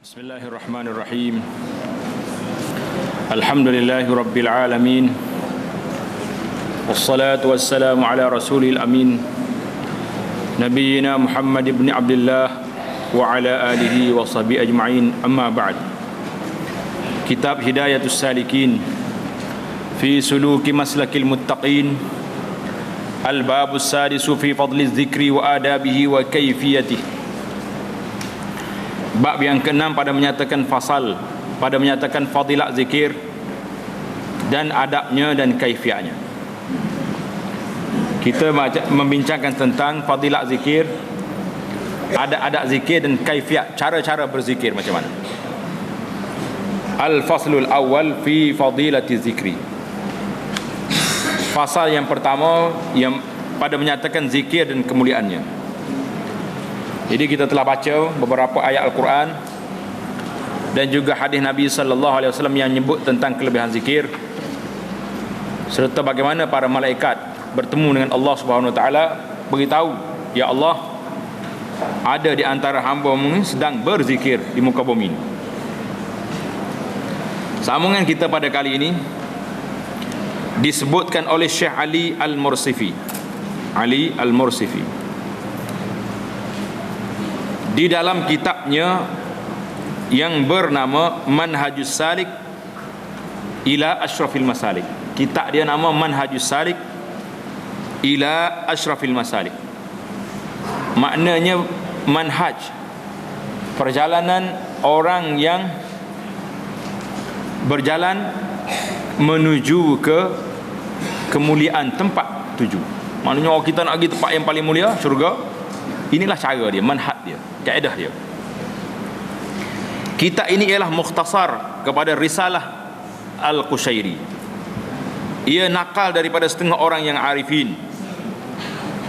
Bismillahirrahmanirrahim. Alhamdulillahi rabbil alamin. Wassalatu wassalamu ala rasulil amin, Nabiyyina Muhammad ibn Abdullah wa ala alihi wa sahbihi ajma'in. Amma ba'd. Kitab Hidayatus Salikin fi suluki maslakil muttaqin, Al-babus sadisu fi fadli dzikri wa adabihi wa kaifiyatihi. Bab yang ke-6 pada menyatakan fasal, pada menyatakan fadilat zikir dan adabnya dan kaifiatnya. Kita membincangkan tentang fadilat zikir, adab zikir dan kaifiat, cara-cara berzikir macam mana. Al-faslul awal fi fadilati zikri. Fasal yang pertama yang pada menyatakan zikir dan kemuliaannya. Jadi kita telah baca beberapa ayat Al-Quran dan juga hadis Nabi SAW yang menyebut tentang kelebihan zikir, serta bagaimana para malaikat bertemu dengan Allah Subhanahu Wa Taala beritahu, ya Allah, ada di antara hamba-Mu sedang berzikir di muka bumi ini. Sambungan kita pada kali ini disebutkan oleh Syekh Ali Al-Mursifi. Ali Al-Mursifi di dalam kitabnya yang bernama Manhajus Salik ila Ashrafil Masalik. Kitab dia nama Manhajus Salik ila Ashrafil Masalik. Maknanya manhaj, perjalanan orang yang berjalan menuju ke kemuliaan tempat tuju. Maknanya kalau kita nak pergi tempat yang paling mulia, syurga, inilah cara dia, manhaj dia, kaedah dia. Kitab ini ialah mukhtasar kepada risalah Al-Qushairi. Ia nakal daripada setengah orang yang arifin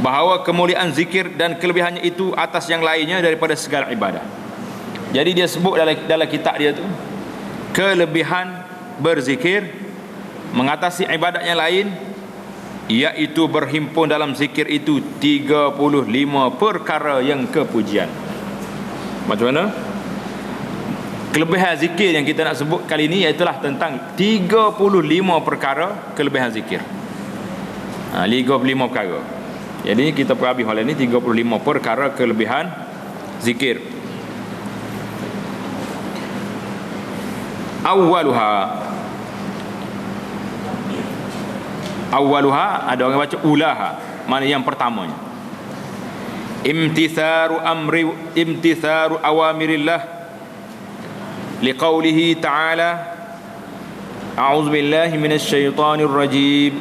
bahawa kemuliaan zikir dan kelebihannya itu atas yang lainnya daripada segala ibadah. Jadi dia sebut dalam kitab dia tu, kelebihan berzikir mengatasi ibadat yang lain, iaitu berhimpun dalam zikir itu 35 perkara yang kepujian. Macam mana? Kelebihan zikir yang kita nak sebut kali ini iaitulah tentang 35 perkara kelebihan zikir. 35 perkara. Jadi kita perhabis malam ni 35 perkara kelebihan zikir. Awaluha, ada orang baca ulaha, mana yang pertamanya. Imtitharu awamirillah liqaulihi ta'ala, a'udzu billahi minasy syaithanir rajim,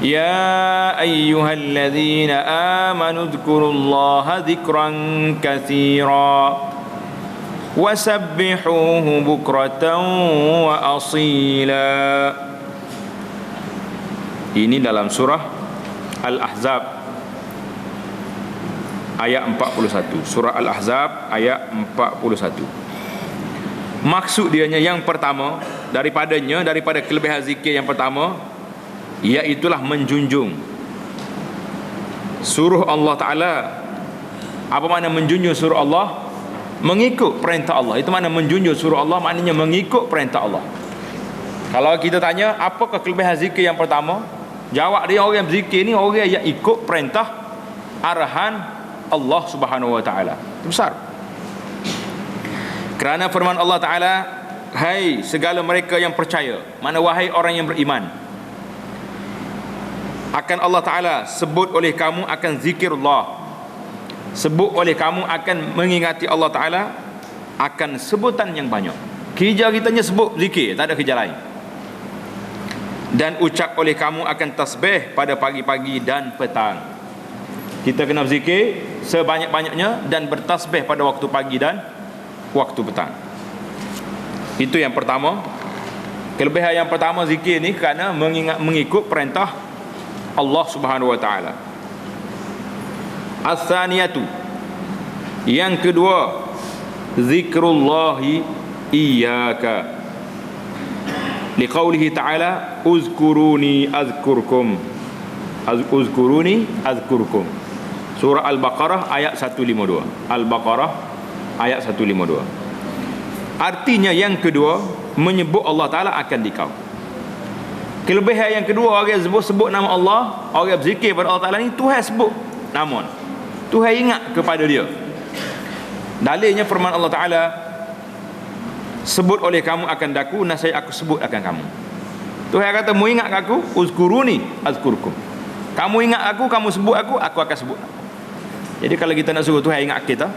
ya ayyuhalladzina amanu dzkurullaha dzikran katsira wasabbihuhu bukratan wa asila. Ini dalam surah Al-Ahzab ayat 41. Surah Al-Ahzab ayat 41. Maksud dianya yang pertama daripada kelebihan zikir yang pertama, iaitulah menjunjung suruh Allah Ta'ala. Apa makna menjunjung suruh Allah? Mengikut perintah Allah. Itu makna menjunjung suruh Allah, maknanya mengikut perintah Allah. Kalau kita tanya apakah kelebihan zikir yang pertama, jawab dia, orang yang berzikir ni orang yang ikut perintah arahan Allah Subhanahu Wa Taala. Itu besar. Kerana firman Allah Taala, hai segala mereka yang percaya, mana wahai orang yang beriman, akan Allah Taala sebut oleh kamu akan zikirullah, sebut oleh kamu akan mengingati Allah Taala akan sebutan yang banyak. Kerja kitanya sebut zikir, tak ada kerja lain. Dan ucap oleh kamu akan tasbih pada pagi-pagi dan petang. Kita kena berzikir sebanyak-banyaknya dan bertasbih pada waktu pagi dan waktu petang. Itu yang pertama. Kelebihan yang pertama zikir ni kerana mengikut perintah Allah Subhanahu Wa Taala. As-saniyatu, yang kedua, zikrullahi iyyaka, liqaulihi ta'ala uzkuruni azkurkum. Uzkuruni azkurkum. Surah Al-Baqarah ayat 152. Al-Baqarah ayat 152. Artinya yang kedua, menyebut Allah Ta'ala akan dikau. Kelebihan yang kedua, orang sebut nama Allah, orang berzikir pada Allah Ta'ala ni, Tuhan sebut nama, Tuhan ingat kepada dia. Dalilnya firman Allah Ta'ala, sebut oleh kamu akan daku, nasai aku sebut akan kamu. Tuhan kata, mu ingat aku, uzkuruni azkurkum. Kamu ingat aku, kamu sebut aku akan sebut. Jadi kalau kita nak suruh Tuhan ingat kita,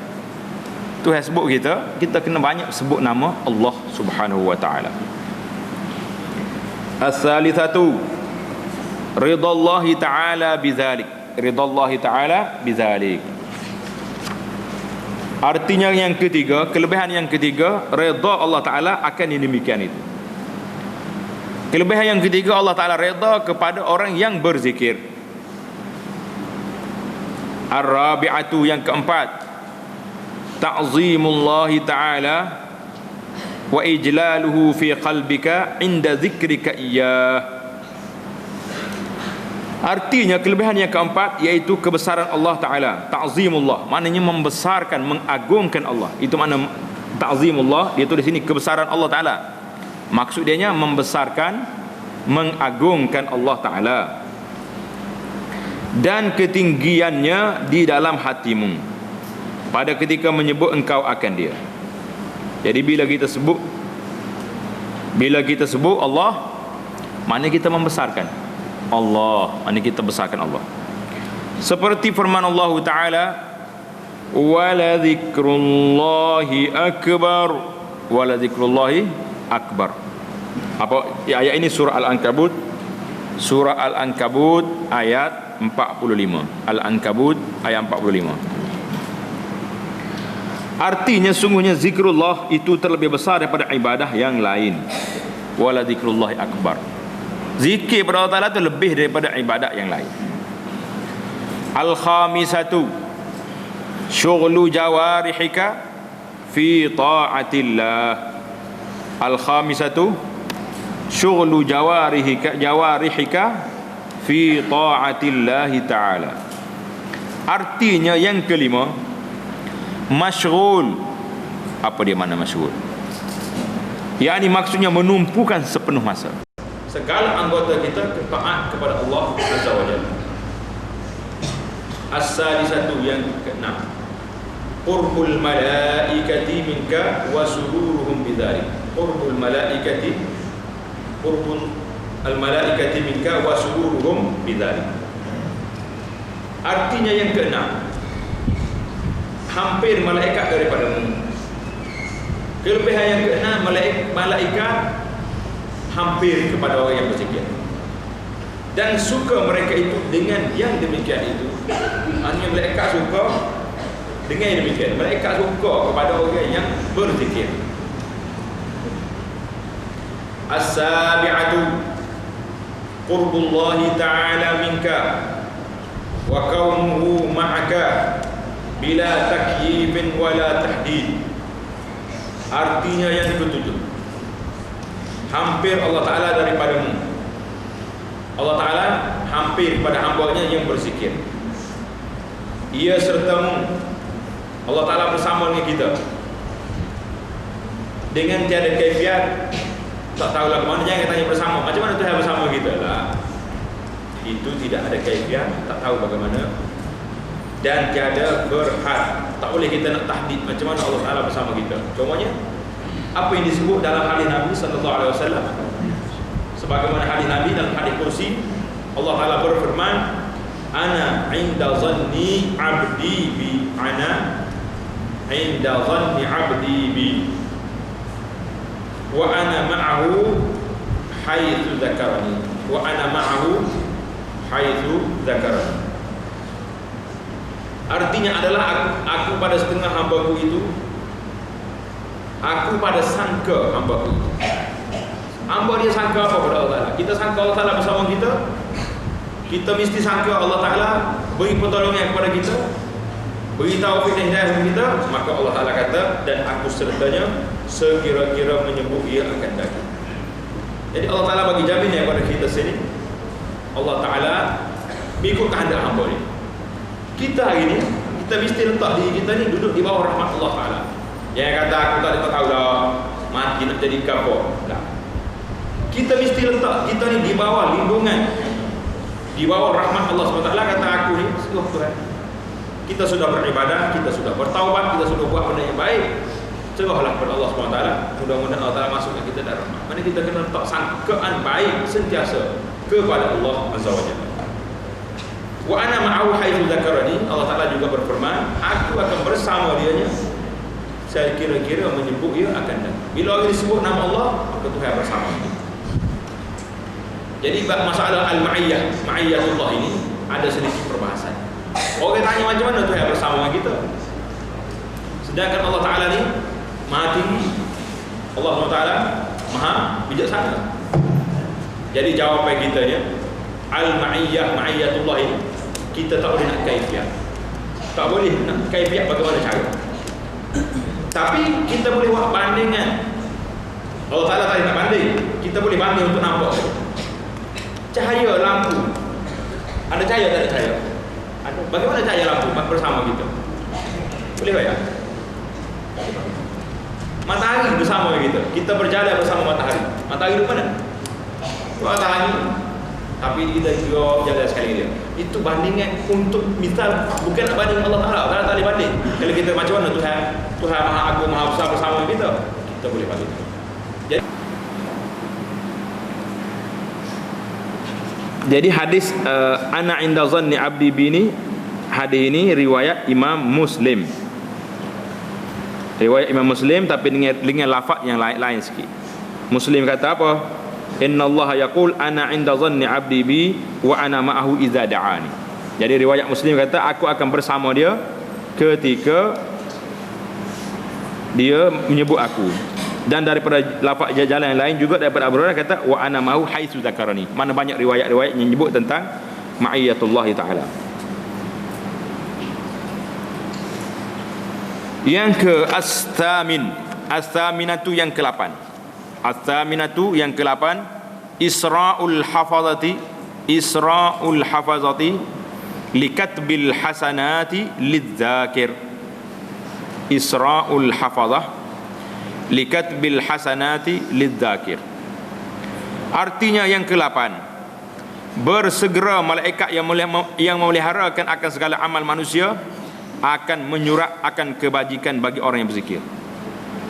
Tuhan sebut kita, kita kena banyak sebut nama Allah Subhanahu wa Ta'ala. As-salitsatu ridallahi ta'ala bidzalik. Ridallahi ta'ala bidzalik. Artinya yang ketiga, kelebihan yang ketiga, redha Allah Ta'ala akan yang demikian itu. Kelebihan yang ketiga, Allah Ta'ala redha kepada orang yang berzikir. Ar-rabi'atu, yang keempat, ta'zimullahi ta'ala wa ijlaluhu fi qalbika inda zikrika iyyah. Artinya kelebihan yang keempat iaitu kebesaran Allah Ta'ala. Ta'zimullah maknanya membesarkan, mengagungkan Allah. Itu makna ta'zimullah. Dia tulis di sini kebesaran Allah Ta'ala. Maksud dia membesarkan, mengagungkan Allah Ta'ala. Dan ketinggiannya di dalam hatimu pada ketika menyebut engkau akan dia. Jadi bila kita sebut Allah, maknanya kita membesarkan Allah, maknanya kita besarkan Allah. Seperti firman Allah Ta'ala, wala dzikrullahi akbar, wala dzikrullahi akbar. Apa ayat ini? Surah Al-Ankabut, surah Al-Ankabut ayat 45. Al-Ankabut ayat 45. Artinya sungguhnya zikrullah itu terlebih besar daripada ibadah yang lain. Wala dzikrullahi akbar. Zikir pada Allah Ta'ala itu lebih daripada ibadat yang lain. Al-khamisatu syughlu jawarihika fi ta'atillah. Al-khamisatu syughlu jawarihika fi ta'atillah ta'ala. Artinya yang kelima, masyghul. Apa dia makna masyghul? Yakni maksudnya menumpukan sepenuh masa segala anggota kita taat kepada Allah Azza wa Jalla. As-salisatu, yang keenam, qurbul malaikati minka wa sururuhum bidzalik. Qurbul malaikati, qurbul al-malaikati minka wa sururuhum bidzalik. Artinya yang keenam, hampir malaikat daripadamu. Kelebihan yang keenam, malaikat hampir kepada orang yang berzikir, dan suka mereka itu dengan yang demikian itu. Hanya malaikat suka dengan yang demikian. Malaikat suka kepada orang yang berzikir. As-sabi'atu qurbullahi ta'ala minka wa kaunuhu ma'aka bila takyifin wala tahdid. Artinya yang ketujuh, hampir Allah Ta'ala daripadamu. Allah Ta'ala hampir pada hambanya yang berzikir. Ia sertamu. Allah Ta'ala bersama dengan kita dengan tiada kaifiat. Tak tahulah ke mana. Jangan tanya bersama. Macam mana Tuhan bersama kita lah? Itu tidak ada kaifiat, tak tahu bagaimana, dan tiada berhad. Tak boleh kita nak tahdid macam mana Allah Ta'ala bersama kita. Contohnya apa yang disebut dalam hadis Nabi sallallahu alaihi wasallam, sebagaimana hadis Nabi dalam hadis kursi, Allah Ta'ala berfirman, ana inda zanni abdi bi, ana inda zanni abdi bi wa ana ma'ahu haitsu dzakarani, wa ana ma'ahu haitsu dzakarani. Artinya adalah aku pada setengah hambaku itu, aku pada sangka hambaku itu. Hamba dia sangka apa pada Allah Ta'ala? Kita sangka Allah Ta'ala bersama kita, kita mesti sangka Allah Ta'ala beri pertolongan kepada kita, beri taufik dan hidayah kepada kita. Maka Allah Ta'ala kata, dan aku sertanya sekira-kira menyebut ia akan datang. Jadi Allah Ta'ala bagi jamin kepada kita sini, Allah Ta'ala mengikut kehendak hamba ni. Kita hari ni, kita mesti letak diri kita ni duduk di bawah rahmat Allah Ta'ala. Yang kata aku tak tahu dah, dia nak jadi kafir. Tak. Kita mesti letak kita ni di bawah lindungan, di bawah rahmat Allah SWT. Kata aku ni, oh Tuhan, kita sudah beribadah, kita sudah bertaubat, kita sudah buat benda yang baik, serahlah kepada Allah SWT. Mudah-mudahan Allah Ta'ala masukkan kita dalam rahmat. Mana kita kena letak sangkaan baik sentiasa kepada Allah Azza wa Jalla. Wa ana ma'ahu haitsu dzakarani. Allah Ta'ala juga berfirman, aku akan bersama dianya. Saya kira-kira menyebut ia akan datang. Bila orang disebut nama Allah, maka Tuhan bersama dia. Jadi masalah al-ma'iyyah, ma'iyyatullah ini ada sedikit perbahasan. Orang tanya macam mana Tuhan bersama dengan kita, sedangkan Allah Ta'ala ni Maha tinggi, Allah SWT Maha bijaksana. Jadi jawapan kita ni, al-ma'iyyah, ma'iyyatullah ini, kita tak boleh nak kaifiat. Tak boleh nak kaifiat bagaimana cara. Tapi kita boleh buat bandingan. Allah Ta'ala tak nak banding, kita boleh banding untuk nampak. Cahaya lampu, ada cahaya tak ada cahaya? Ada. Bagaimana cahaya lampu bersama kita? Boleh bayar? Matahari bersama kita. Kita berjalan bersama matahari. Matahari di mana? Matahari. Tapi kita juga jalan sekali dia. Itu bandingan untuk misal, bukan nak banding Allah Ta'ala. Allah tak boleh banding. Kalau kita macam mana Tuhan Maha Agung, Maha Besar bersama kita, kita boleh banding. Jadi hadis ana inda zanni abdi bini, hadis ini riwayat Imam Muslim. Riwayat Imam Muslim tapi dengan lafaz yang lain sikit. Muslim kata apa? Inna Allah yaqul ana inda zanni abdi bi wa ana ma'ahu idza da'ani. Jadi riwayat Muslim kata aku akan bersama dia ketika dia menyebut aku. Dan daripada lafaz jalan yang lain juga daripada Abu Hurairah kata wa ana ma'ahu haitsu dzakarani. Mana banyak riwayat-riwayat yang menyebut tentang ma'iyatullah taala. Yang ke as-thaminatu yang ke-8. As-thaminatu yang ke-8, Isra'ul hafazati likatbil hasanati lidzakir. Isra'ul hafazah likatbil hasanati lidzakir. Artinya yang ke-8, bersegera malaikat yang memeliharakan akan segala amal manusia akan menyurat akan kebajikan bagi orang yang berzikir.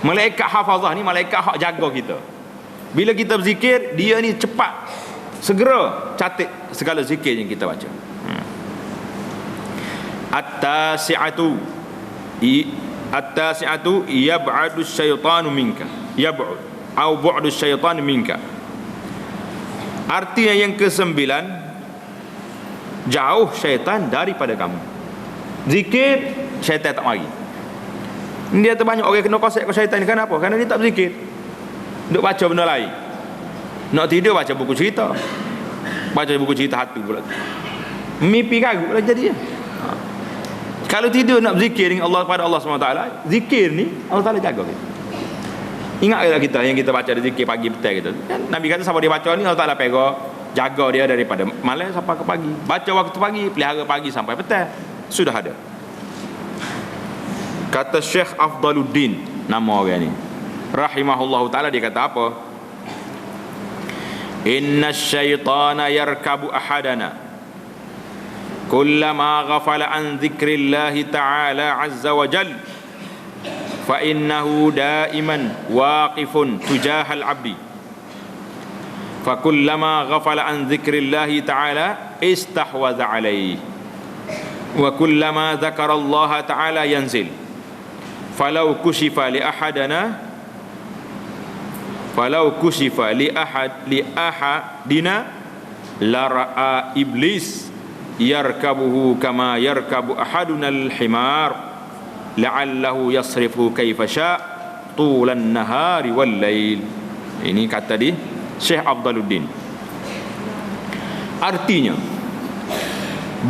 Malaikat hafazah ni malaikat hak jaga kita. Bila kita berzikir, dia ni cepat segera catat segala zikir yang kita baca. At-tasi'atu yab'adu syaitanu minka. Yab'ud au bu'du syaitan minka. Artinya yang ke-9, jauh syaitan daripada kamu. Zikir, syaitan tak mari. Dia tu banyak orang kena kosek ke syaitan ni. Kenapa? Kerana dia tak berzikir, duk baca benda lain. Nak tidur baca buku cerita, baca buku cerita hati pula. Mimpi karut lah jadi. Kalau tidur nak berzikir dengan Allah pada Allah SWT, zikir ni Allah Ta'ala jaga kita. Ingat kita yang kita baca zikir pagi petang kita kan, Nabi kata siapa dia baca ni Allah Ta'ala jaga dia daripada malam sampai ke pagi. Baca waktu pagi, pelihara pagi sampai petang. Sudah ada. Kata Syekh Afdaluddin, nama orang ni, rahimahullahu ta'ala, dia kata apa? Inna syaitana yarkabu ahadana kullama ghafala an dzikrillahi ta'ala azza wa jal fa innahu daiman waqifun tujahal abdi fa kullama ghafala an dzikrillahi ta'ala istahwaza alaihi wa kullama dzakarallaha ta'ala yanzil falau kushifa li ahadina la ra'a iblis yarkabuhu kama yarkabu ahadunal himar la'allahu yasrifu kaifa sya' tulan nahari wal lail. Ini kata di Syekh Afdaluddin. Artinya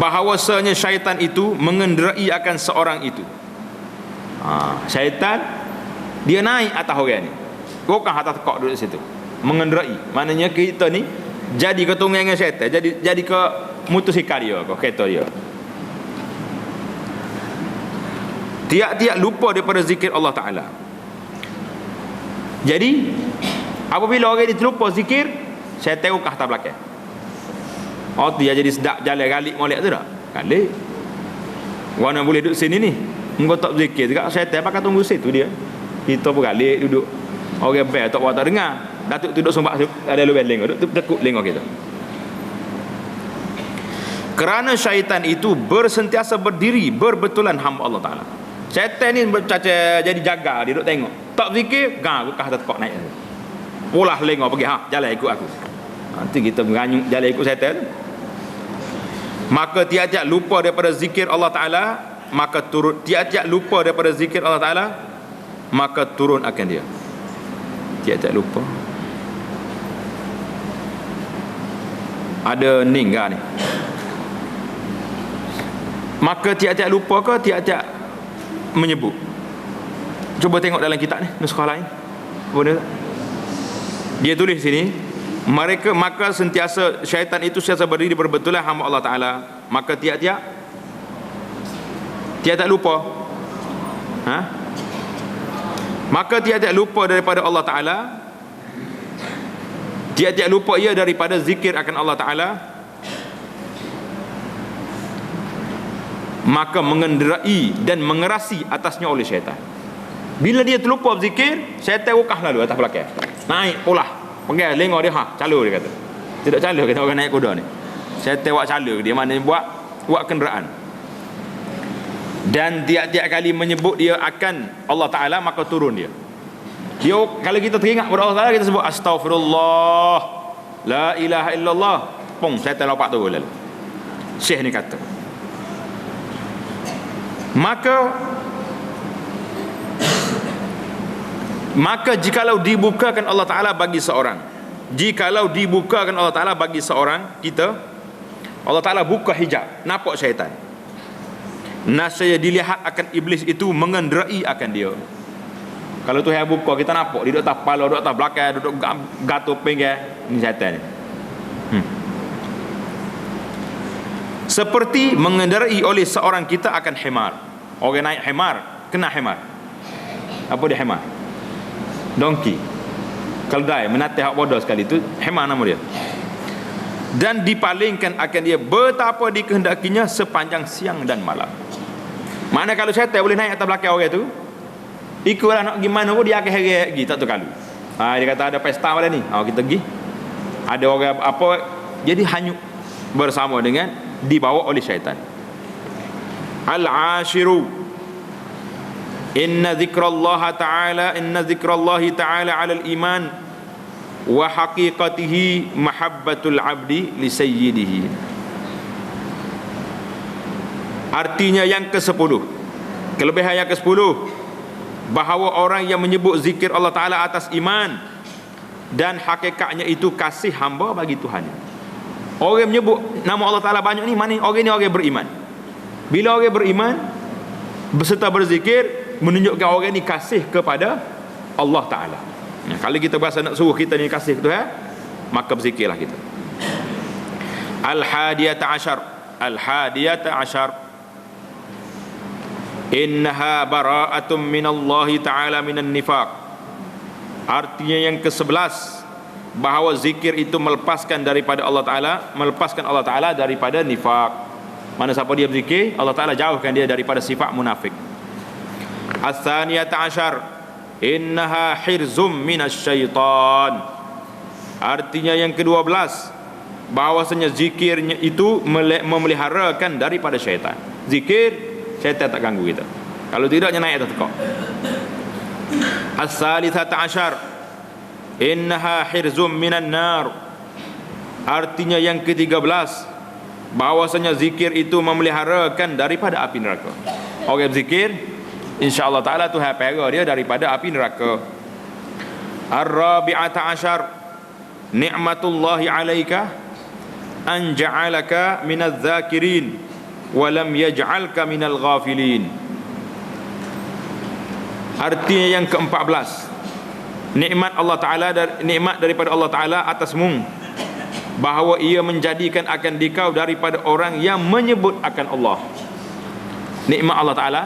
bahawasanya syaitan itu mengenderai akan seorang itu. Syaitan dia naik atas orang ni, bukan atas tekak duduk situ, mengenderai. Maknanya kita ni jadi ketunggang dengan syaitan, jadi ke mutusikal dia, ke kereta dia. Tiap-tiap lupa daripada zikir Allah Ta'ala. Jadi apabila orang ini terlupa zikir, syaitan ukah atas belakang. Oh, dia jadi sedap jalan galik molek tu tak? Galik. Orang boleh duduk sini ni, engkau tak zikir juga, syaitan pakai tunggu situ dia. Kita pun galik duduk. Orang bel tak buat tak dengar. Datuk tu duduk sombak ada lu beleng, duduk tekuk lengok kita. Kerana syaitan itu bersentiasa berdiri berbetulan hamba Allah Ta'ala. Syaitan ni bercaca jadi jaga, dia duduk tengok. Tak zikir, gak kah tekok naik. Pulah lengok pergi, jalan ikut aku. Nanti kita menganyuk jalan ikut syaitan. Maka tiap-tiap lupa daripada zikir Allah Ta'ala, maka turun. Tiap-tiap lupa daripada zikir Allah Ta'ala, maka turun akan dia. Tiap-tiap lupa. Ada ninggal ni. Maka tiap-tiap lupa ke tiap-tiap menyebut? Cuba tengok dalam kitab ni, nuskah lain. Boleh tak? Dia tulis sini, mereka maka sentiasa syaitan itu sentiasa berdiri berbetulan hamba Allah Ta'ala, maka tiap-tiap lupa. Maka tiap-tiap lupa daripada Allah Ta'ala, tiap-tiap lupa ia daripada zikir akan Allah Ta'ala, maka mengenderai dan mengerasi atasnya oleh syaitan. Bila dia terlupa berzikir, syaitan ukah lalu atas belakang, naik pula, pegang lengok dia, calur dia kata. Tidak calur kata orang naik kuda ni. Syaitan buat calur dia, mana buat kenderaan. Dan tiap-tiap kali menyebut dia akan Allah Ta'ala, maka turun dia. Kalau kita teringat pada Allah Ta'ala, kita sebut astaghfirullah, la ilaha illallah, pong, syaitan lompat turun lalu. Syekh ni kata, maka jikalau dibukakan Allah Ta'ala bagi seorang, kita, Allah Ta'ala buka hijab, nampak syaitan, nascaya dilihat akan iblis itu mengenderai akan dia. Kalau tu yang buka, kita nampak dia duduk atas kepala, duduk atas belakang, duduk gatuk pinggir, ni syaitan ni. Seperti mengendarai oleh seorang kita akan himar. Orang naik himar, kena himar. Apa dia himar? Donkey. Keldai, menatih hak bodoh sekali, itu himar nama dia. Dan dipalingkan akan dia betapa dikehendakinya sepanjang siang dan malam. Mana kalau syaitan boleh naik atas belakang orang tu, ikutlah nak gimana pun dia akan heret pergi, tak terkalu. Dia kata ada pesta malam ni, kita pergi. Ada orang apa, jadi hanyut bersama dengan dibawa oleh syaitan. Al-ashiru, inna zikrallahi ta'ala 'alal iman wa haqiqatihi mahabbatul 'abdi li sayyidihi. Artinya yang ke-10, kelebihan yang ke-10, bahawa orang yang menyebut zikir Allah Ta'ala atas iman dan hakikatnya itu kasih hamba bagi Tuhan. Orang menyebut nama Allah Ta'ala banyak ni, mana orang ni orang beriman. Bila orang beriman beserta berzikir, menunjukkan orang ni kasih kepada Allah Ta'ala. Kalau kita berasa nak suruh kita ni kasih ke Tuhan, maka berzikirlah kita. Al-hadiyata ashar, innaha bara'atum minallahi ta'ala minan nifaq. Artinya yang ke-11, bahawa zikir itu melepaskan daripada Allah Ta'ala, melepaskan Allah Ta'ala daripada nifaq. Mana siapa dia berzikir, Allah Ta'ala jauhkan dia daripada sifat munafik. Ats-tsaniyata asyar, innaha hirzum minasyaitan. Artinya yang ke-12, bahawasanya zikirnya itu memeliharakan daripada syaitan. Zikir, syaitan tak ganggu kita. Kalau tidaknya naik atas tekak. Ats-tsalitsata asyar, innaha hirzum minan nar. Artinya yang ke-13, bahawasanya zikir itu memeliharakan daripada api neraka. Orang berzikir, insya-Allah Ta'ala Tuhan pelihara dia daripada api neraka. Ar-rabi'ata asyar, ni'matullahi 'alaika an ja'alaka minadz zakirin wa lam yaj'alka minal ghafilin. Artinya yang ke-14, nikmat Allah Ta'ala, nikmat daripada Allah Ta'ala atasmu, bahawa ia menjadikan akan dikau daripada orang yang menyebut akan Allah. Nikmat Allah Ta'ala,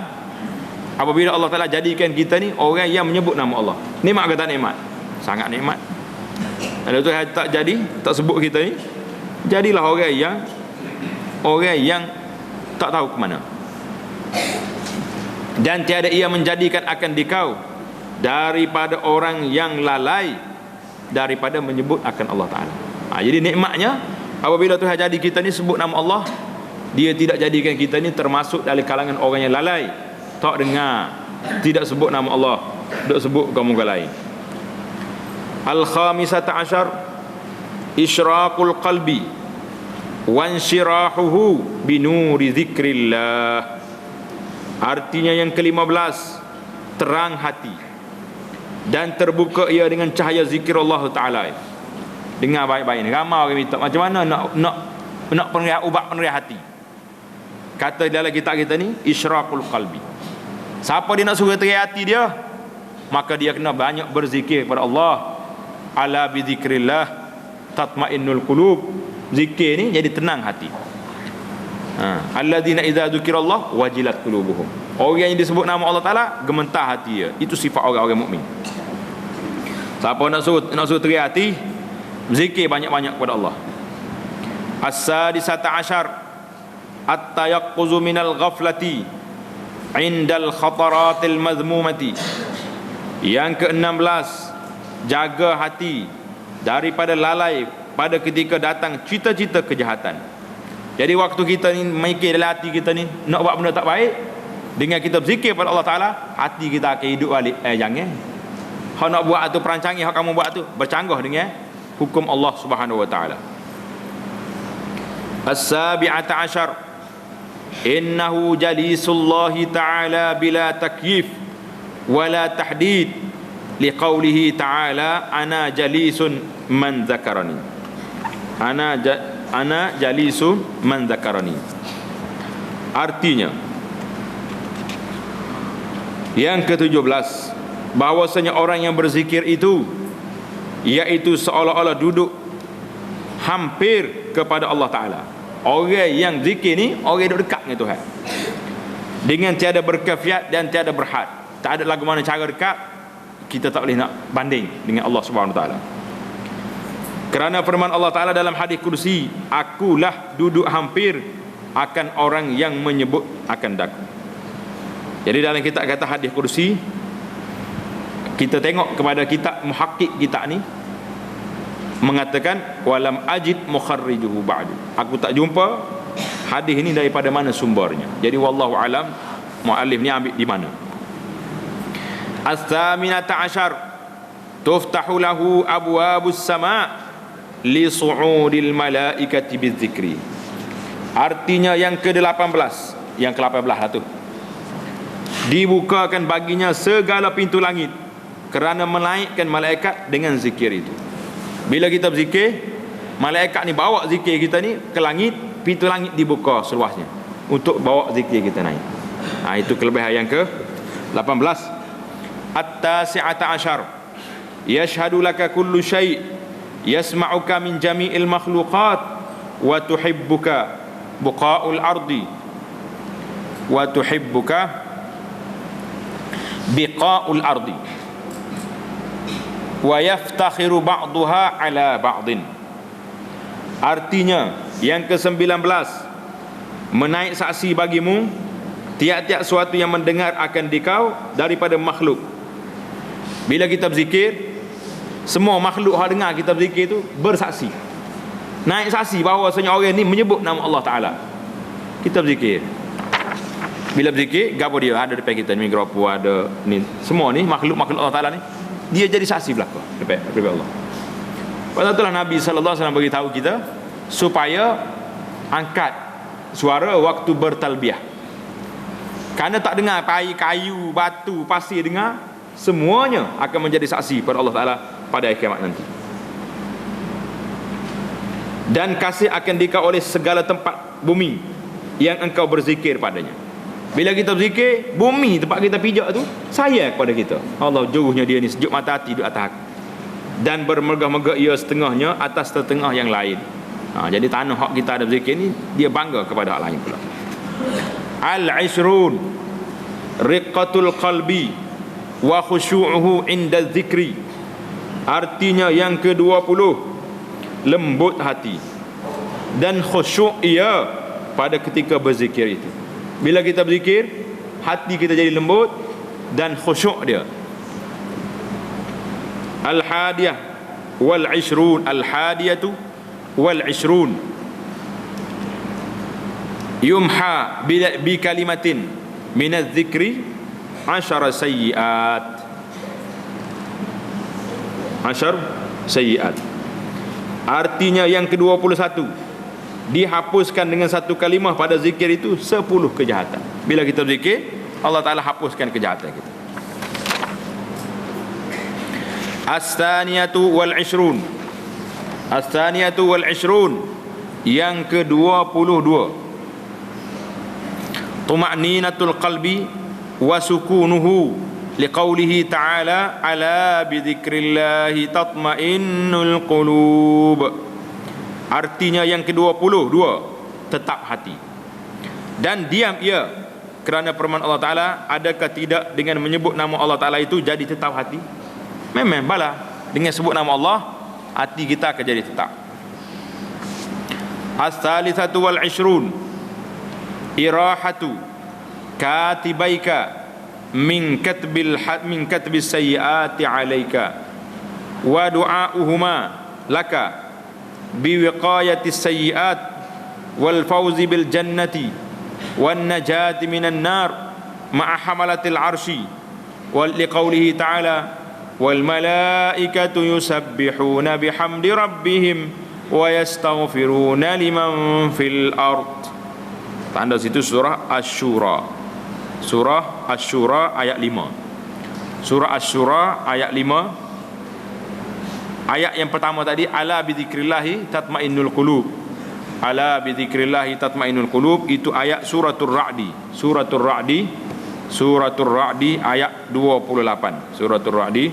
apabila Allah Ta'ala jadikan kita ni orang yang menyebut nama Allah. Nikmat ke tak nikmat? Sangat nikmat. Kalau tu tak jadi, tak sebut kita ni, jadilah orang yang tak tahu ke mana. Dan tiada ia menjadikan akan dikau daripada orang yang lalai daripada menyebut akan Allah Ta'ala. Jadi nikmatnya apabila Tuhan jadi kita ni sebut nama Allah, dia tidak jadikan kita ni termasuk dari kalangan orang yang lalai, tak dengar, tidak sebut nama Allah, tak sebut kamu lain. Al-khamisata asyar isyraqul qalbi wansyirahuhu binuri zikrillah. Artinya yang ke-15, terang hati dan terbuka ia dengan cahaya zikir Allah Ta'ala. Dengar baik-baik ni, ramai orang minta macam mana nak peneriak, ubat peneriak hati. Kata dalam kitab kita ni isyraqul qalbi. Siapa dia nak suruh teriak hati dia, maka dia kena banyak berzikir kepada Allah. Ala bi zikrillah tatmainnul qulub. Zikir ni jadi tenang hati. Alladzina idza dzukirallah wajilat qulubuhum. Orang yang disebut nama Allah Ta'ala, gemetar hati dia. Itu sifat orang-orang mukmin. Siapa nak suruh teriak hati, zikir banyak-banyak kepada Allah. As-sadisata asyar at-tayaqquzu minal ghaflati indal khataratil mazmumati. Yang ke-16, jaga hati daripada lalai pada ketika datang cita-cita kejahatan. Jadi waktu kita ni mikir dalam hati kita ni nak buat benda tak baik, dengan kita berzikir pada Allah Ta'ala, hati kita akan hidup balik. Jangan hak nak buat tu, perancangan hak kamu buat tu bercanggah dengan hukum Allah Subhanahu wa Ta'ala. As-sabi'ata asyar innahu jalisullahi ta'ala bila takyif wala tahdid liqaulihi ta'ala ana jalisun man zakarani. Ana jalisun man zakarani. Artinya yang ke-17, bahwasanya orang yang berzikir itu iaitu seolah-olah duduk hampir kepada Allah Ta'ala. Orang yang zikir ni orang duduk dekat dengan Tuhan, dengan tiada berkafiat dan tiada berhad. Tak ada lagu mana cara dekat, kita tak boleh nak banding dengan Allah Subhanahu Wa Ta'ala. Kerana firman Allah Ta'ala dalam hadis kursi, akulah duduk hampir akan orang yang menyebut akan daku. Jadi dalam kitab kata hadis kursi, kita tengok kepada kitab muhakkik kita ni mengatakan walam ajid mukharrijuhu ba'du. Aku tak jumpa hadis ini daripada mana sumbernya. Jadi wallahu alam muallif ni ambil di mana. As-saminata asyar tuftahu lahu abwabus sama' li su'udil malaikati bidzikri. Artinya yang ke-18, yang ke-18 lah tu, dibukakan baginya segala pintu langit kerana menaikkan malaikat dengan zikir itu. Bila kita berzikir, malaikat ni bawa zikir kita ni ke langit, pintu langit dibuka seluasnya untuk bawa zikir kita naik. Itu kelebihan yang ke-18. At-tasi'ata asyar yashhadu laka kullu syai' yasma'uka min jami'il makhluqat wa tuhibbuka buqa'ul ardi wa tuhibbuka biqa'ul ardi wa yaftakhiru ba'duha ala ba'din. Artinya yang ke-19, menaik saksi bagimu tiap-tiap suatu yang mendengar akan dikau daripada makhluk. Bila kita berzikir, semua makhluk yang dengar kita berzikir itu bersaksi, naik saksi bahawasanya orang ni menyebut nama Allah Ta'ala. Kita berzikir, bila berzikir, gapo dia ada depan kita ni, mikrofon ada ni, semua ni makhluk-makhluk Allah Ta'ala ni, dia jadi saksi belaka depan Allah. Pasal itulah Nabi SAW beritahu kita supaya angkat suara waktu bertalbiyah. Kerana tak dengar kayu, batu, pasir dengar, semuanya akan menjadi saksi pada Allah Ta'ala pada hari kiamat nanti. Dan kasih akan dikau oleh segala tempat bumi yang engkau berzikir padanya. Bila kita berzikir, bumi tempat kita pijak tu sayang kepada kita. Allah jauhnya dia ni, sejuk mata hati duduk atas aku, dan bermegah-megah ia setengahnya atas setengah yang lain. Jadi tanah hak kita ada berzikir ni, dia bangga kepada hak lain pula. Al-ishrun riqatul qalbi wa khusyu'uhu inda zikri. Artinya yang ke-20, lembut hati dan khusyuk ia pada ketika berzikir itu. Bila kita berzikir, hati kita jadi lembut dan khusyuk dia. Al-hadiyah wal ishrun, al-hadiyatu wal ishrun, yumha bi kalimatin minaz zikri 10 sayyiat. 10 sayyiat. Artinya yang ke-21, dihapuskan dengan satu kalimah pada zikir itu 10 kejahatan. Bila kita berzikir, Allah Ta'ala hapuskan kejahatan kita. As-thaniyatu wal ishrun, as-thaniyatu wal ishrun, yang ke-22, tuma'ninatul qalbi wa sukunuhu liqaulihi ta'ala ala bidzikrillahi tatma'innul qulub. Artinya yang ke-22, tetap hati dan diam ia kerana firman Allah Ta'ala, adakah tidak dengan menyebut nama Allah Ta'ala itu jadi tetap hati? Memang bala dengan sebut nama Allah, hati kita akan jadi tetap. As-salisatu wal ishrun, irahatu katibaika min katbis sayyiati alaika wa du'auhuma laka biwiqayati sayyiat wal fawzi bil jannati wan najati minan nar ma'a hamalatil arshi wal liqaulihi ta'ala wal malaikatu yusabbihuna bihamdi rabbihim wa yastaghfiruna liman fil ard. Tanda situ surah Asy-Syura. Surah Asy-Syura ayat 5. Surah Asy-Syura ayat 5. Ayat yang pertama tadi, ala bidzikrillahi tatmainnul qulub. Ala bidzikrillahi tatmainnul qulub, itu ayat suratul Ra'di. Suratul Ra'di, suratul Ra'di ayat 28. Suratul Ra'di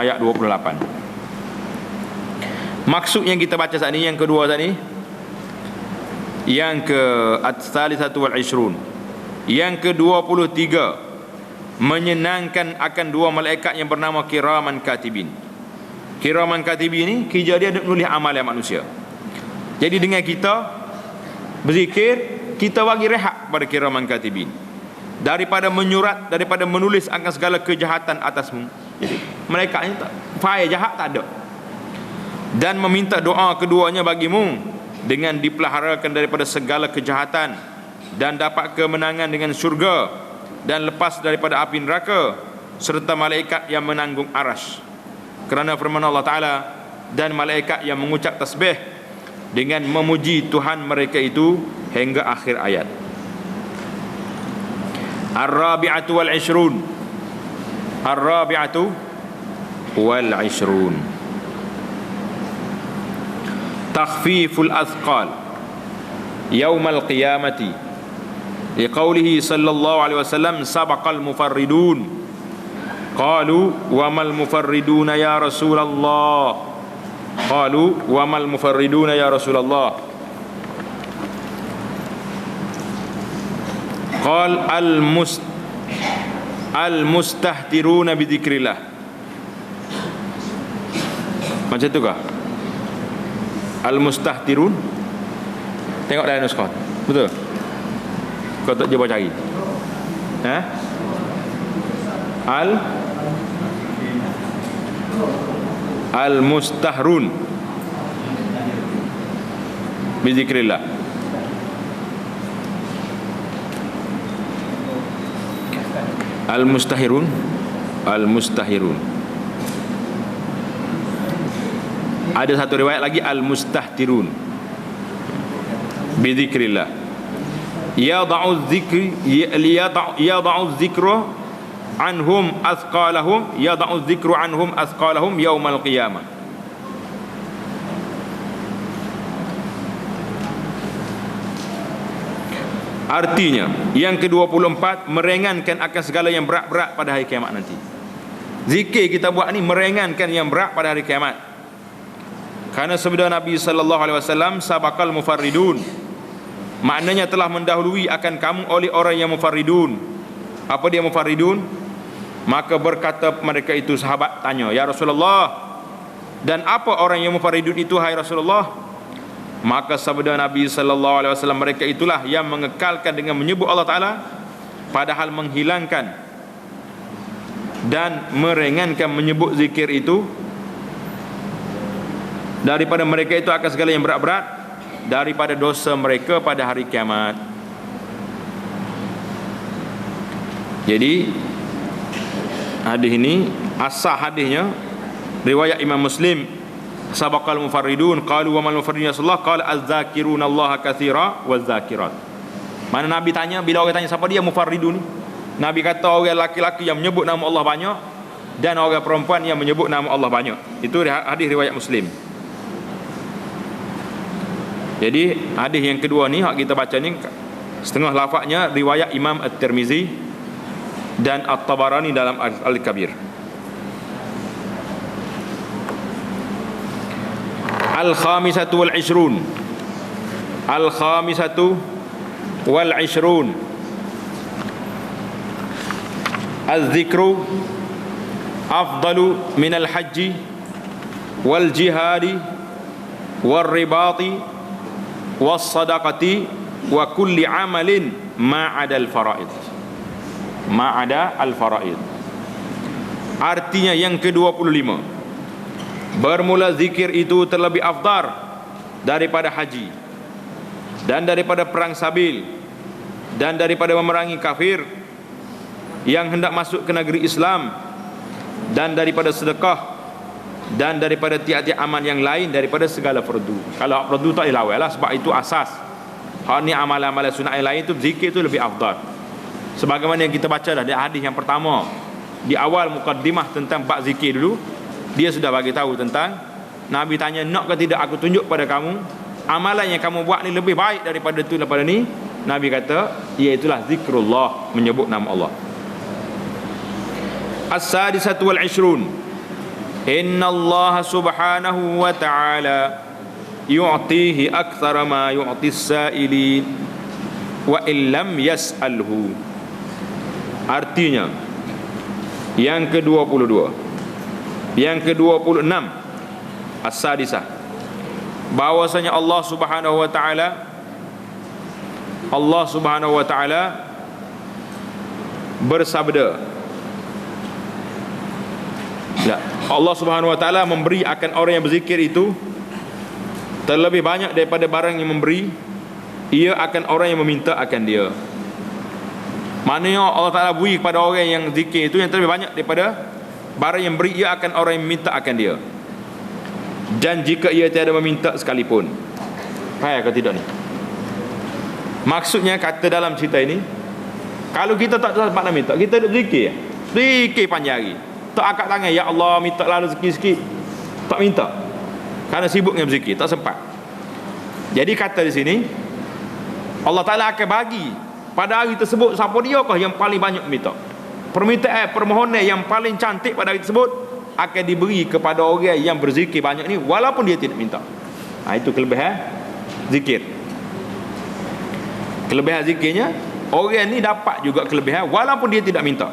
ayat 28. Maksud yang kita baca saat ini, yang kedua saat ini, yang ke-salisatu wal ishrun, yang ke-23, menyenangkan akan dua malaikat yang bernama kiraman katibin. Kiraman katibin ini kerja dia menulis amal manusia. Jadi dengan kita berzikir, kita bagi rehat pada kiraman katibin daripada menyurat, daripada menulis akan segala kejahatan atasmu. Jadi mereka ini tak fail jahat, tak ada. Dan meminta doa keduanya bagimu dengan dipeliharakan daripada segala kejahatan dan dapat kemenangan dengan syurga dan lepas daripada api neraka serta malaikat yang menanggung aras. Kerana firman Allah Ta'ala, dan malaikat yang mengucap tasbih dengan memuji Tuhan mereka itu, hingga akhir ayat. Ar-rabi'atu wal ishrun, Ar-rabi'atu wal ishrun, takhfiful athqal yaumal qiyamati liqaulihi sallallahu alaihi wasallam sabaqal mufarridun qalu wa mal mufarriduna ya Rasulullah, qalu wa mal mufarriduna ya Rasulullah, qal al mustahtiruna bi dzikrillah. Macam tu kah? Al mustahtirun, tengok dalam nuskah, betul? Kau tak cuba cari. Al mustahrun bi dzikrillah. Al mustahirun, al mustahirun. Ada satu riwayat lagi, al mustahtirun bi dzikrillah. Yada'u dzikri yada'u dzikra anhum athqalahum, yada'u dzikru anhum athqalahum yaumal qiyamah. Artinya yang ke-24, meringankan akan segala yang berat-berat pada hari kiamat nanti. Zikir kita buat ni meringankan yang berat pada hari kiamat. Kerana sabda Nabi sallallahu alaihi wasallam, sabaqal mufarridun, maknanya telah mendahului akan kamu oleh orang yang mufarridun. Apa dia mufarridun? Maka berkata mereka itu, sahabat tanya, ya Rasulullah, Dan apa orang yang mufarridun itu, hai Rasulullah? Maka sabda Nabi sallallahu alaihi wasallam, mereka itulah yang mengekalkan dengan menyebut Allah Taala, padahal menghilangkan dan meringankan menyebut zikir itu daripada mereka itu akan segala yang berat-berat daripada dosa mereka pada hari kiamat. Jadi hadis ini, asal hadisnya riwayat Imam Muslim, sabaqal mufarridun qalu wa mal mufarridun sallallahu qala az-zakiruna Allah katsira waz-zakirat. Mana Nabi tanya, bila orang tanya siapa dia mufarridun ni, Nabi kata orang laki-laki yang menyebut nama Allah banyak dan orang perempuan yang menyebut nama Allah banyak. Itu hadis riwayat Muslim. Jadi hadis yang kedua ni hak kita baca ni, setengah lafaznya riwayat Imam At-Tirmizi dan At-Tabarani dalam Al-Kabir. Al-Khamisatu wal-Ishrun. Al-Khamisatu wal-Ishrun. Az-zikru afdalu minal hajji wal jihadi wal ribati was sadaqati wa kulli amalin ma'ada al-faraid. Ma'ada al-faraid. Artinya yang ke-25, bermula zikir itu terlebih afdal daripada haji dan daripada perang sabil dan daripada memerangi kafir yang hendak masuk ke negeri Islam dan daripada sedekah dan daripada tiap-tiap amal yang lain daripada segala fardu. Kalau fardu tak dilawai lah, sebab itu asas. Hak ni amalan-amalan sunat yang lain tu, zikir tu lebih afdal. Sebagaimana yang kita baca dah di hadis yang pertama, di awal mukaddimah tentang bab zikir dulu, dia sudah bagi tahu tentang, Nabi tanya, nak ke tidak aku tunjuk pada kamu amalan yang kamu buat ni lebih baik daripada tu, daripada ni? Nabi kata, iaitulah zikrullah, menyebut nama Allah. As-sadisatu wal-ishrun. Inna Allah subhanahu wa ta'ala yu'tihi akthara ma yu'ti as-sa'ilin wa illam yas'alhu. Artinya yang ke-22, yang ke-26, as-sadisah, bahwasanya Allah Subhanahu wa taala, Allah Subhanahu wa taala bersabda, ya, Allah Subhanahu wa taala memberi akan orang yang berzikir itu terlebih banyak daripada barang yang memberi ia akan orang yang meminta akan dia. Maknanya Allah Ta'ala beri kepada orang yang zikir itu yang terlebih banyak daripada barang yang beri ia akan orang yang minta akan dia, dan jika ia tiada meminta sekalipun. Faham ke tidak ni? Maksudnya kata dalam cerita ini, kalau kita tak sempat nak minta, kita duduk zikir, zikir panjang hari, tak angkat tangan, ya Allah minta lah rezeki sikit, tak minta kerana sibuk dengan berzikir, tak sempat. Jadi kata di sini, Allah Ta'ala akan bagi pada hari tersebut siapa diakah yang paling banyak minta. Permintaan, permohonan yang paling cantik pada hari tersebut akan diberi kepada orang yang berzikir banyak ni, walaupun dia tidak minta. Itu kelebihan zikir. Kelebihan zikirnya, orang ni dapat juga kelebihan walaupun dia tidak minta.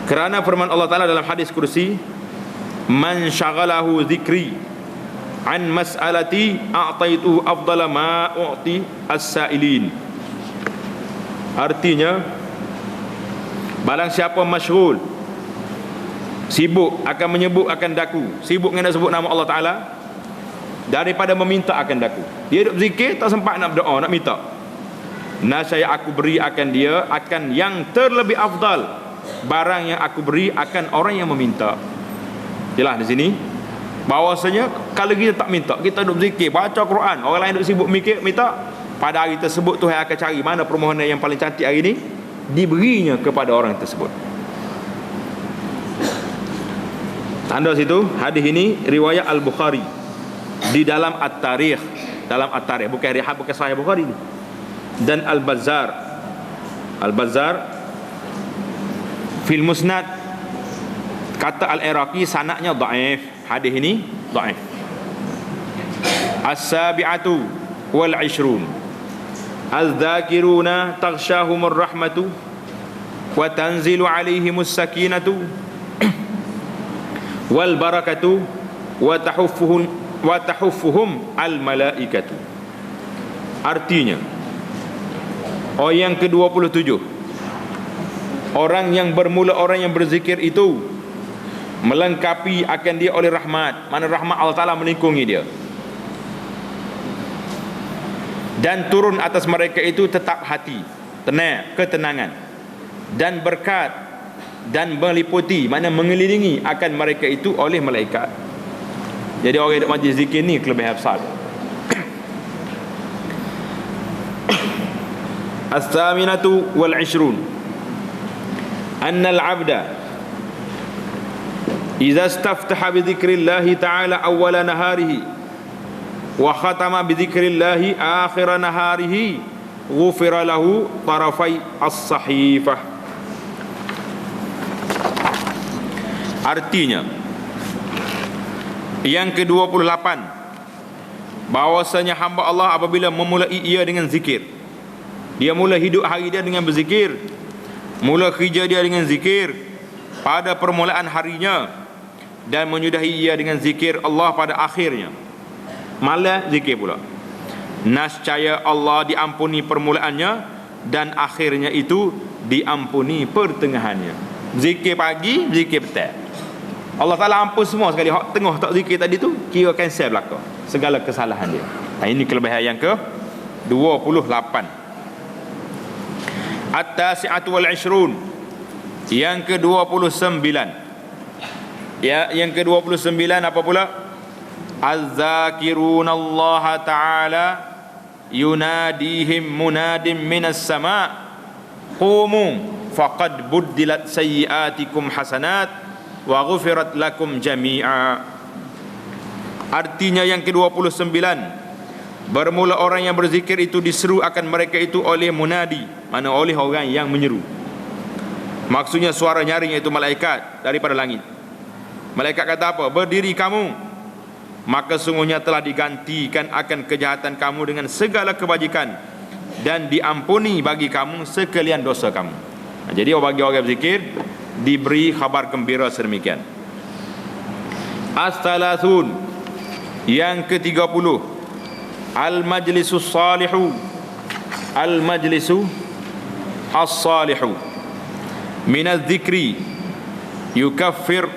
Kerana firman Allah Ta'ala dalam hadis kursi, man syaghalahu zikri an mas'alati a'taitu afdala ma u'ti as-sa'ilin. Artinya, barang siapa masyghul, sibuk akan menyebut akan daku, sibuk dengan nak sebut nama Allah Ta'ala daripada meminta akan daku, dia duduk berzikir tak sempat nak berdoa, nak minta, nasaya aku beri akan dia akan yang terlebih afdal barang yang aku beri akan orang yang meminta. Jelas di sini bahawasanya kalau kita tak minta, kita duduk berzikir, baca Quran, orang lain duduk sibuk mikir minta, pada hari tersebut Tuhan akan cari mana permohonan yang paling cantik hari ini, diberinya kepada orang tersebut. Tanda situ hadis ini riwayat Al-Bukhari di dalam At-Tarikh, dalam At-Tarikh, bukan riwayat, bukan Sahih Bukhari ni. Dan Al-Bazzar, Al-Bazzar fil Musnad, kata Al-Iraqi sanadnya dhaif, hadis ini dhaif. As-sabi'atu wal 'ishrun. Az-dzakiruna taghshahumur rahmatu wa tanzilu 'alaihimus sakinatu wal barakatu wa tahuffuhum al malaikatu. Artinya yang ke-27, orang yang bermula, orang yang berzikir itu melengkapi akan dia oleh rahmat. Mana rahmat Allah Ta'ala melingkungi dia, dan turun atas mereka itu tetap hati, tenang, ketenangan dan berkat, dan meliputi, mana mengelilingi akan mereka itu oleh malaikat. Jadi orang yang majlis zikir ni kelebihan besar. As-saminatu wal 'ishrun anna al-'abda idza istaftaha bi dzikrillah ta'ala awwala naharihi wa khatama bi dzikrillah akhir naharihi ghufira lahu tarafai as-sahifah. Artinya yang ke-28, bahwasanya hamba Allah apabila memulai ia dengan zikir, dia mula hidup hari dia dengan berzikir, mula kerja dia dengan zikir pada permulaan harinya, dan menyudahi ia dengan zikir Allah pada akhirnya, malah zikir pula, nascaya Allah diampuni permulaannya dan akhirnya itu diampuni pertengahannya. Zikir pagi, zikir petang, Allah Ta'ala ampun semua sekali. Hak tengah tak zikir tadi tu kira cancel belakang segala kesalahan dia. Ini kelebihan yang ke-28. At-tasi'atu wal 'ishrun, yang ke-29. Ya, yang ke-29 apa pula? Az-zakiruna Allah Ta'ala yunadihim munadim minas sama' qumu faqad buddilat sayyiatikum hasanat wa ghufirat lakum jami'a. Artinya yang ke-29, bermula orang yang berzikir itu diseru akan mereka itu oleh munadi, mana oleh orang yang menyeru. Maksudnya suara nyaring, iaitu malaikat daripada langit. Malaikat kata apa? Berdiri kamu, maka sungguhnya telah digantikan akan kejahatan kamu dengan segala kebajikan, dan diampuni bagi kamu sekalian dosa kamu. Jadi bagi orang berzikir diberi khabar gembira sedemikian. As-salasun, yang ke-30, al-majlisus salihu, al-majlisu as-salihu minaz zikri yukaffir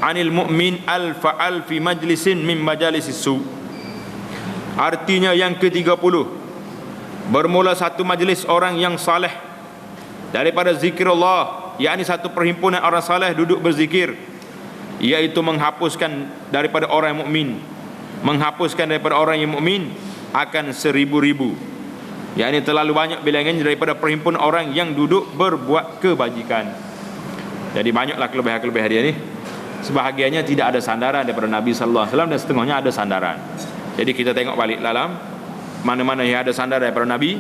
anil mu'min alfi majlisin min majalisis su. Artinya yang ke-30, bermula satu majlis orang yang saleh daripada zikrullah, yakni satu perhimpunan orang saleh duduk berzikir, iaitu menghapuskan daripada orang yang mukmin, menghapuskan daripada orang yang mukmin akan 1000,000, yakni terlalu banyak bilangan daripada perhimpunan orang yang duduk berbuat kebajikan. Jadi banyaklah kelebihan-kelebihan dia ni. Sebahagiannya tidak ada sandaran daripada Nabi sallallahu alaihi wasallam, dan setengahnya ada sandaran. Jadi kita tengok balik dalam mana-mana yang ada sandaran daripada Nabi,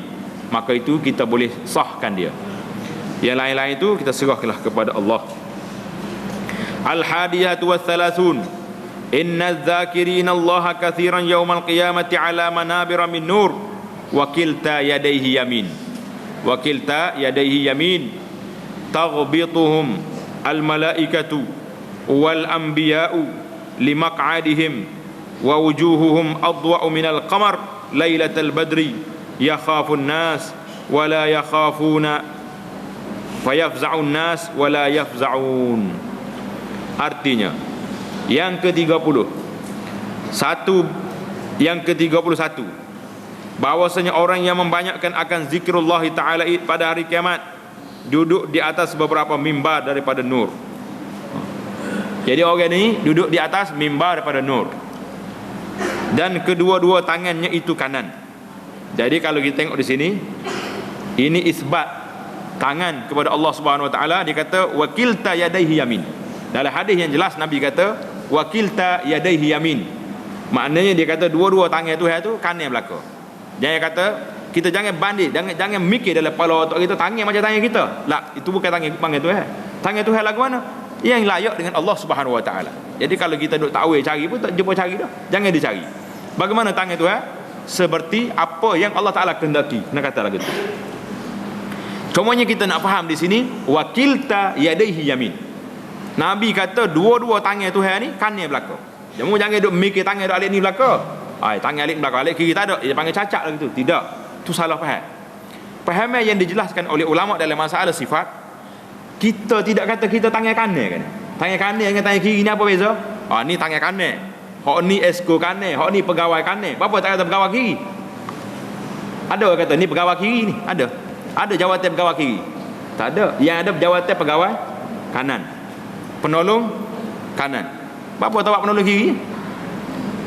maka itu kita boleh sahkan dia. Yang lain-lain itu kita serahkanlah kepada Allah. Al-hadiyatu wath-thalathun inna adh-dhakirina Allah kathiran yawmal qiyamati ala manabira min nur wa kilta yadayhi yamin, wa kilta yadayhi yamin taghbituhum al-malaikatu wal anbiya'u limaq'adihim wa wujuhuhum adwa'u minal qamar lailatal badri yakhafun nas wa la yakhafuna fayafza'un nas wa la yafza'un. Artinya yang ke-30, yang ke-31, bahwasanya orang yang membanyakkan akan zikrullah ta'ala pada hari kiamat duduk di atas beberapa mimbar daripada nur. Jadi orang ini duduk di atas mimbar daripada nur, dan kedua-dua tangannya itu kanan. Jadi kalau kita tengok di sini, ini isbat tangan kepada Allah Subhanahu wa taala. Dia kata wakilta yadaihi yamin. Dalam hadis yang jelas Nabi kata wakilta yadaihi yamin. Maknanya dia kata dua-dua tangan Tuhan tu kanan belakang. Jangan kata kita jangan banding, jangan mikir dalam kepala otak kita tangan macam tangan kita. Lah, itu bukan tangan Tuhan. Tangan Tuhan lagu mana? Yang layak dengan Allah Subhanahu wa taala. Jadi kalau kita duk takwil cari pun tak jumpa cari dah. Jangan dicari. Bagaimana tangan Tuhan? Seperti apa yang Allah Taala kehendaki. Nak kata lagu tu. Cumanya kita nak faham di sini wakilta yadaihi yamin. Nabi kata dua-dua tangan Tuhan ni kanan belakang. Jangan duk mikir tangan duk alik ni belakang. Tangan alik belakang, alik kiri tak ada. Dia panggil cacat lah gitu. Tidak. Itu salah faham. Fahaman yang dijelaskan oleh ulama dalam masalah sifat, kita tidak kata kita tangan kanan kan. Tangan kanan dengan tangan kiri ni apa beza? Ni tangan kanan. Hak ni esko kanan, hak ni pegawai kanan. Apa tak kata pegawai kiri? Ada orang kata ni pegawai kiri ni. Ada jawatan pegawai kiri. Tak ada. Yang ada jawatan pegawai kanan. Penolong kanan. Apa tak buat penolong kiri?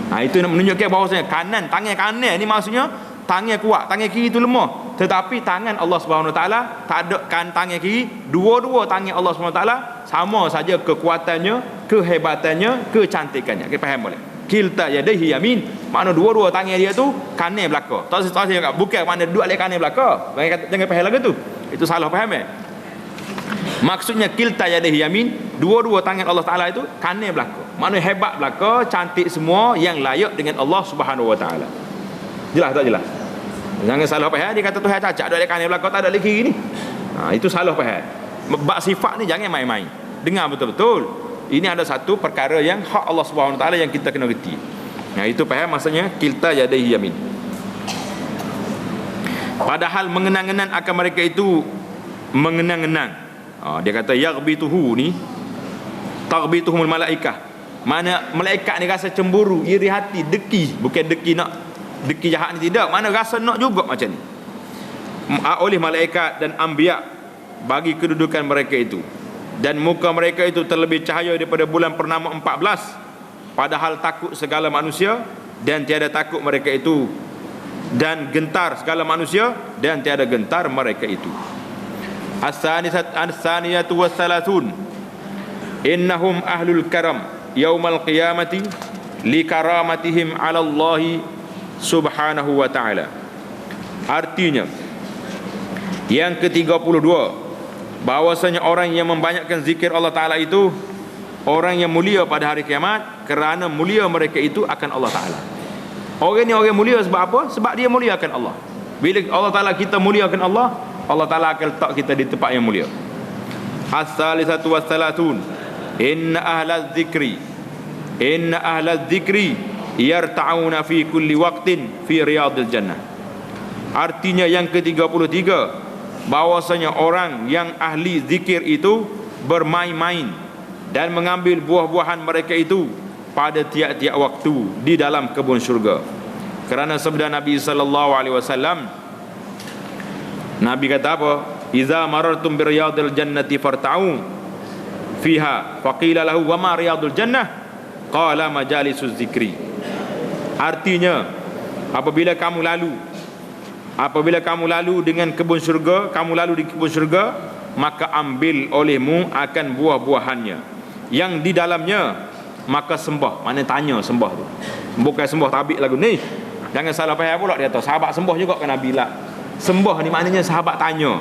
Itu menunjukkan bahawasanya kanan, tangan kanan ni maksudnya tangan kuat, tangan kiri itu lemah. Tetapi tangan Allah Subhanahu Wa Taala tak ada kan tangan kiri, dua-dua tangan Allah Subhanahu Wa Taala sama saja kekuatannya, kehebatannya, kecantikannya. Kita faham boleh? Kilta yadayhi yamin, makna dua-dua tangan dia tu kanan belakang. Tak bukan makna dua alik kanan belakang. Jangan faham lagu tu. Itu salah faham Maksudnya kilta yadayhi yamin, dua-dua tangan Allah Taala itu kanan belakang. Makna hebat belakang, cantik semua yang layak dengan Allah Subhanahu Wa Taala. Jelas tak jelas? Jangan salah faham. Dia kata Tuhan cacat ada kanan belakang, tak ada alik kiri ni. Itu salah faham. Bab sifat ni jangan main-main. Dengar betul-betul. Ini ada satu perkara yang hak Allah Subhanahu Wa Taala yang kita kena reti. Itu faham maksudnya kilta yadayhi yamin. Padahal mengenang-enang akan mereka itu mengenang-enang. Dia kata yaghbituhu ni taghbituhumul malaikah. Mana malaikat ni rasa cemburu, iri hati, deki, bukan deki nak deki jahat ni tidak, mana rasa nak juga macam ni. Oleh malaikat dan anbiya bagi kedudukan mereka itu. Dan muka mereka itu terlebih cahaya daripada bulan purnama 14. Padahal takut segala manusia dan tiada takut mereka itu, dan gentar segala manusia dan tiada gentar mereka itu. As-saniyatu was-salasun innahum ahlul karam yaumal qiyamati li karamatihim 'ala Allah subhanahu wa ta'ala. Artinya yang ke-32, bahwasanya orang yang membanyakkan zikir Allah Ta'ala itu orang yang mulia pada hari kiamat, kerana mulia mereka itu akan Allah Ta'ala. Orang ni orang mulia sebab apa? Sebab dia muliakan Allah. Bila Allah Ta'ala kita muliakan Allah, Allah Ta'ala akan letak kita di tempat yang mulia. As-salisatu was-salatun inna ahlaz zikri yarta'una fi kulli waqtin fi riyadil jannah. Artinya yang ke-33, bahwasanya orang yang ahli zikir itu bermain-main dan mengambil buah-buahan mereka itu pada tiap-tiap waktu di dalam kebun syurga. Kerana sabda Nabi sallallahu alaihi wasallam, Nabi kata apa? Iza marartum bi riyadil jannati farta'u fiha faqila lahu wa ma riyadul jannah qala majalisuz zikri. Artinya apabila kamu lalu dengan kebun syurga, kamu lalu di kebun syurga, maka ambil olehmu akan buah-buahannya yang di dalamnya, maka sembah. Mana tanya sembah tu, bukan sembah tabik lagu ni. Jangan salah faham pula. Dia tahu sahabat sembah juga kan Nabi lah. Sembah ni maknanya sahabat tanya,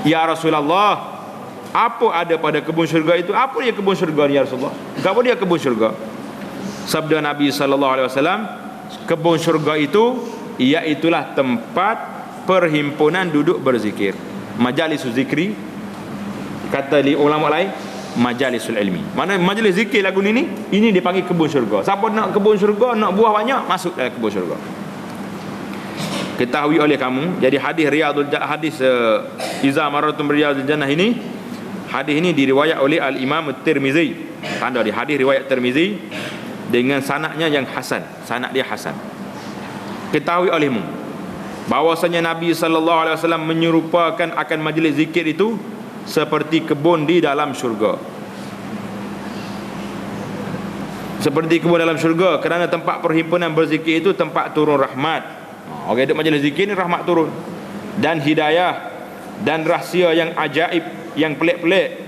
ya Rasulullah, apa ada pada kebun syurga itu? Apa dia kebun syurga ni ya Rasulullah? Apa dia kebun syurga? Sabda Nabi SAW, kebun syurga itu iaitulah tempat perhimpunan duduk berzikir. Majalisul zikri, kata ulama lain majalisul ilmi. Mana majlis zikir lagu ni ini dipanggil kebun syurga. Siapa nak kebun syurga, nak buah banyak, masuk dalam kebun syurga. Ketahui oleh kamu, jadi hadis iza maratum riyadul jannah ini, hadis ini diriwayat oleh al-Imam At-Tirmizi. Tanda di hadis riwayat Tirmizi dengan sanadnya yang hasan, sanad dia hasan. Ketahui olehmu bahwasanya Nabi sallallahu alaihi wasallam menyerupakan akan majlis zikir itu seperti kebun di dalam syurga. Seperti kebun dalam syurga, kerana tempat perhimpunan berzikir itu tempat turun rahmat. Orang duduk majlis zikir ni rahmat turun, dan hidayah, dan rahsia yang ajaib, yang pelik-pelik,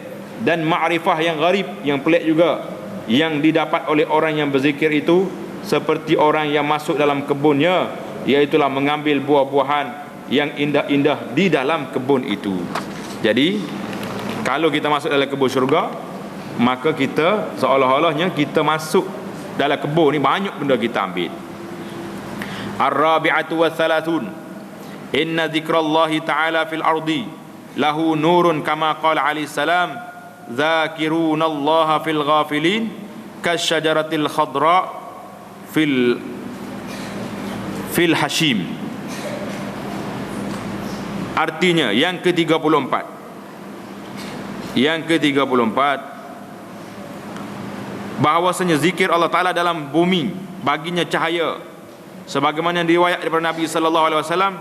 dan ma'rifah yang gharib, yang pelik juga, yang didapat oleh orang yang berzikir itu seperti orang yang masuk dalam kebunnya, iaitulah mengambil buah-buahan yang indah-indah di dalam kebun itu. Jadi kalau kita masuk dalam kebun syurga, maka kita seolah-olahnya kita masuk dalam kebun ni, banyak benda kita ambil. Ar-rabi'atu was-salasun inna dzikrallahi ta'ala fil ardi lahu nurun kama qala alaihi salam dzakirunallaha fil ghafilin kasyajaratil khadra fil hashim. Artinya yang ke-34, bahawasanya zikir Allah Ta'ala dalam bumi baginya cahaya, sebagaimana yang riwayat daripada Nabi sallallahu alaihi wasallam,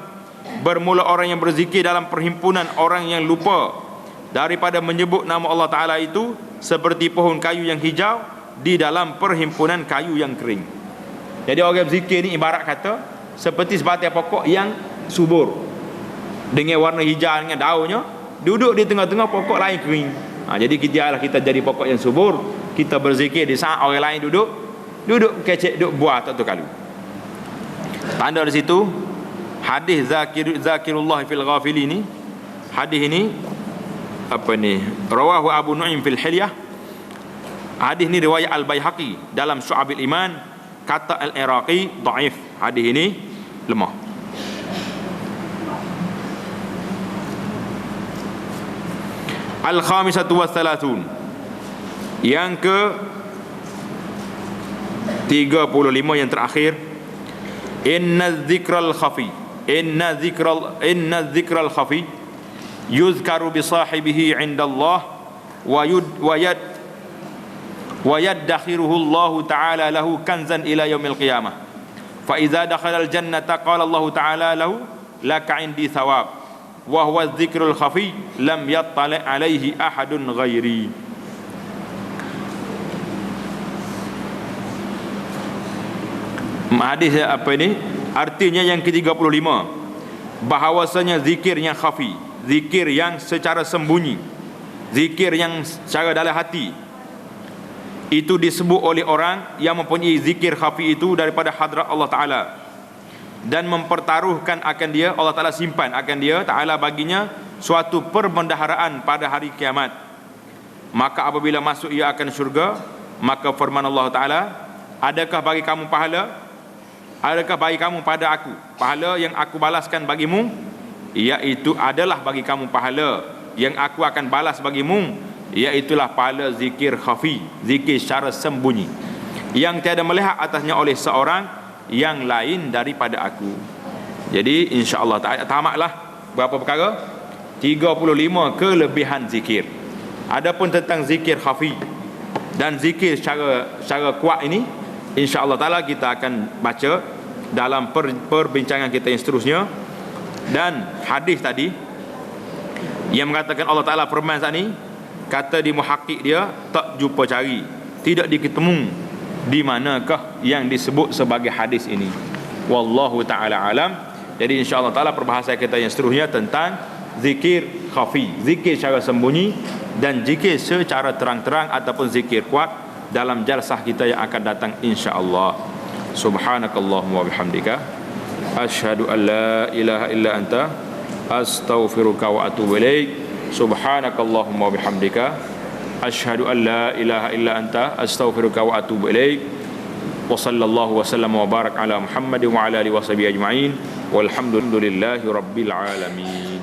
bermula orang yang berzikir dalam perhimpunan orang yang lupa daripada menyebut nama Allah Ta'ala itu seperti pohon kayu yang hijau di dalam perhimpunan kayu yang kering. Jadi orang berzikir ni ibarat kata seperti sebatang pokok yang subur dengan warna hijau dengan daunnya, duduk di tengah-tengah pokok lain kering. Jadi kita jadi pokok yang subur. Kita berzikir di saat orang lain duduk kecek, duduk buah tak tu kalu. Tanda di situ hadis zakirullah fil ghafilin ni, hadis ini rawahu Abu Nu'aim fil Hilyah. Hadis ni riwayat Al-Baihaqi dalam Syu'abil Iman, kata Al-Iraqi dhaif. Hadis ini lemah. Al-Khamisatu wa Thalathun, yang ke 35 yang terakhir, inna dzikral khafi yuzkaru bi sahibihi 'inda Allah wa yaddakhiruhu Allah ta'ala lahu kanzan ila yaumil qiyamah, fa idza dakhala al jannata qala Allah ta'ala lahu laka 'indi thawab wa huwa dzikrul khafi lam yattali' alaihi ahadun ghairi. Hadis artinya yang ke-35, bahawasanya zikir yang khafi, zikir yang secara sembunyi, zikir yang secara dalam hati, itu disebut oleh orang yang mempunyai zikir khafi itu daripada hadrat Allah Ta'ala, dan mempertaruhkan akan dia, Allah Ta'ala simpan akan dia Ta'ala baginya suatu perbendaharaan pada hari kiamat. Maka apabila masuk ia akan syurga, maka firman Allah Ta'ala, adakah bagi kamu pahala? Adakah bagi kamu pada aku pahala yang aku balaskan bagimu? Iaitu adalah bagi kamu pahala yang aku akan balas bagimu, iaitulah pahala zikir khafi, zikir secara sembunyi, yang tiada melihat atasnya oleh seorang yang lain daripada aku. Jadi insya-Allah tamatlah berapa perkara? 35 kelebihan zikir. Adapun tentang zikir khafi dan zikir secara kuat ini, insya-Allah taala kita akan baca dalam perbincangan kita yang seterusnya. Dan hadis tadi yang mengatakan Allah Ta'ala firman saat ni, kata di muhakkik dia tak jumpa cari, tidak diketemu di manakah yang disebut sebagai hadis ini. Wallahu ta'ala alam. Jadi insya-Allah taala perbahasan kita yang seterusnya tentang zikir khafi, zikir secara sembunyi, dan zikir secara terang-terang ataupun zikir kuat dalam jalsah kita yang akan datang insya-Allah. Subhanakallahumma wa bihamdika asyhadu an la ilaha illa anta astaghfiruka wa atubu ilaik. Subhanakallahumma wa bihamdika asyhadu an la ilaha illa anta astaghfiruka wa atubu ilaik. Wa sallallahu wa sallam wa barak ala Muhammadin wa ala alihi wa sahbihi ajma'in walhamdulillahi rabbil alamin.